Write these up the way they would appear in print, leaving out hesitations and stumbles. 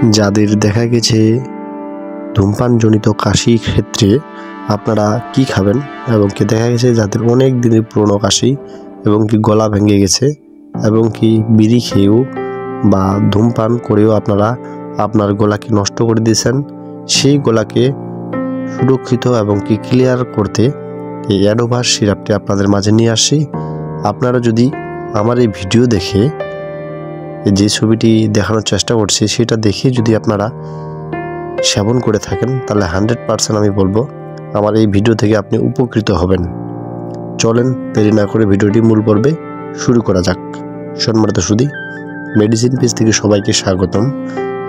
যাদের দেখা গেছে ধূমপানজনিত কাশির ক্ষেত্রে আপনারা কি খাবেন, এবং কি দেখা গেছে যাদের অনেক দিনের পুরনো কাশি এবং কি গলা ভেঙে গেছে এবং কি বিড়ি খেয়েও বা ধূমপান করেও আপনারা আপনার গলাকে নষ্ট করে দিয়েছেন, সেই গলাকে সুরক্ষিত এবং কি ক্লিয়ার করতে এই অ্যাডোভাস সিরাপটি আপনাদের মাঝে নিয়ে আসি। আপনারা যদি আমার এই ভিডিও দেখে যে ছবিটি দেখানোর চেষ্টা করছি সেটা দেখে যদি আপনারা সেবন করে থাকেন তাহলে 100% আমি বলবো আমার এই ভিডিও থেকে আপনি উপকৃত হবেন। চলেন দেরি না করে ভিডিওটি মূল পর্বে শুরু করা যাক। সম্মানিত সুধী, মেডিসিন পেজ থেকে সবাইকে স্বাগতম।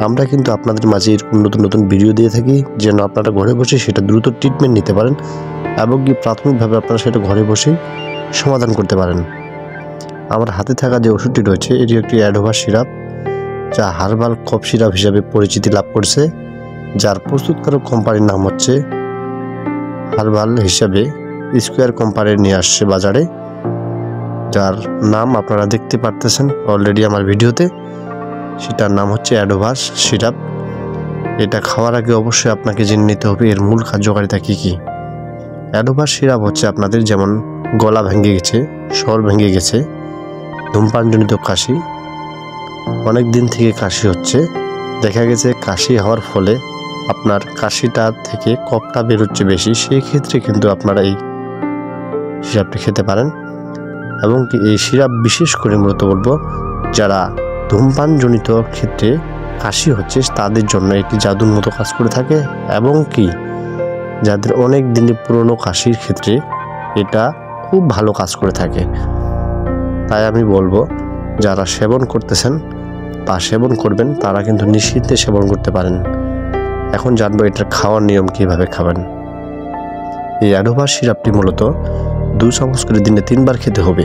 আমরা কিন্তু আপনাদের মাঝে এরকম নতুন নতুন ভিডিও দিয়ে থাকি যেন আপনারা ঘরে বসে সেটা দ্রুত ট্রিটমেন্ট নিতে পারেন এবং কি প্রাথমিকভাবে আপনারা সেটা ঘরে বসে সমাধান করতে পারেন। আমার হাতে থাকা যে ওষুধটি রয়েছে এটি একটি অ্যাডোভাস সিরাপ, যা হার্বাল কফ সিরাপ হিসাবে পরিচিতি লাভ করছে, যার প্রস্তুতকারক কোম্পানির নাম হচ্ছে হার্বাল হিসাবে স্কোয়ার কোম্পানি নিয়ে আসছে বাজারে, যার নাম আপনারা দেখতে পারতেছেন অলরেডি আমার ভিডিওতে। সেটার নাম হচ্ছে অ্যাডোভাস সিরাপ। এটা খাওয়ার আগে অবশ্যই আপনাকে জেনে নিতে হবে এর মূল কার্যকারিতা কী কী। অ্যাডোভাস সিরাপ হচ্ছে আপনাদের যেমন গলা ভেঙে গেছে, স্বর ভেঙে গেছে, ধূমপানজনিত কাশি, অনেক দিন থেকে কাশি হচ্ছে, দেখা গেছে কাশি হওয়ার ফলে আপনার কাশিটা থেকে কফটা বেরোচ্ছে বেশি, সেই ক্ষেত্রে কিন্তু আপনারা এই সিরাপটি খেতে পারেন। এবং কি এই সিরাপ বিশেষ করে মূলত বলবো যারা ধূমপানজনিত ক্ষেত্রে কাশি হচ্ছে তাদের জন্য একটি জাদুর মতো কাজ করে থাকে, এবং কি যাদের অনেক দিনের পুরনো কাশির ক্ষেত্রে এটা খুব ভালো কাজ করে থাকে। তাই আমি বলবো যারা সেবন করতেছেন বা সেবন করবেন তারা কিন্তু নিশ্চিন্তে সেবন করতে পারেন। এখন জানবো এটার খাওয়ার নিয়ম কিভাবে খাবেন। এই অ্যাডোভাস সিরাপটি মূলত 2 চামচ করে দিনে 3 বার খেতে হবে।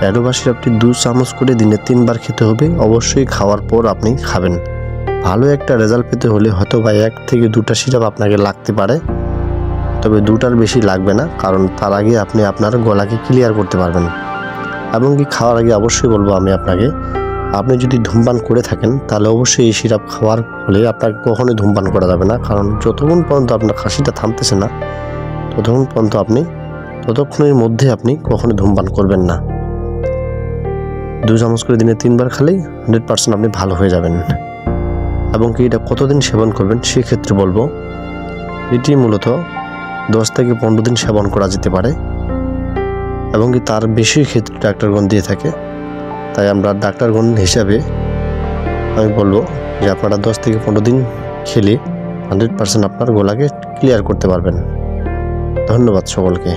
অ্যাডোভাস সিরাপটি 2 চামচ করে দিনে 3 বার খেতে হবে। অবশ্যই খাওয়ার পর আপনি খাবেন। ভালো একটা রেজাল্ট পেতে হলে হয়তো বা 1 থেকে 2টা সিরাপ আপনাকে লাগতে পারে, তবে 2টার বেশি লাগবে না, কারণ তার আগে আপনি আপনার গলাকে ক্লিয়ার করতে পারবেন। এবং কি খাওয়ার আগে অবশ্যই বলবো আমি আপনাকে, আপনি যদি ধূমপান করে থাকেন তাহলে অবশ্যই এই সিরাপ খাওয়ার ফলে আপনাকে কখনোই ধূমপান করা যাবে না, কারণ যতক্ষণ পর্যন্ত আপনার কাশিটা থামতেছে না ততক্ষণের মধ্যে আপনি কখনোই ধূমপান করবেন না। 2 চামচ করে দিনে 3 বার খেলেই 100% আপনি ভালো হয়ে যাবেন। এবং কি এটা কতদিন সেবন করবেন সেক্ষেত্রে বলবো এটি মূলত 10 থেকে 15 দিন সেবন করা যেতে পারে, এবং কি তার বেশি ক্ষেত্রে ডাক্তারগণ দিয়ে থাকে। তাই আমরা ডাক্তারগণ হিসাবে আমি বলবো যে আপনারা 10 থেকে 15 দিন খেলে 100% আপনার গলাকে ক্লিয়ার করতে পারবেন। ধন্যবাদ সকলকে।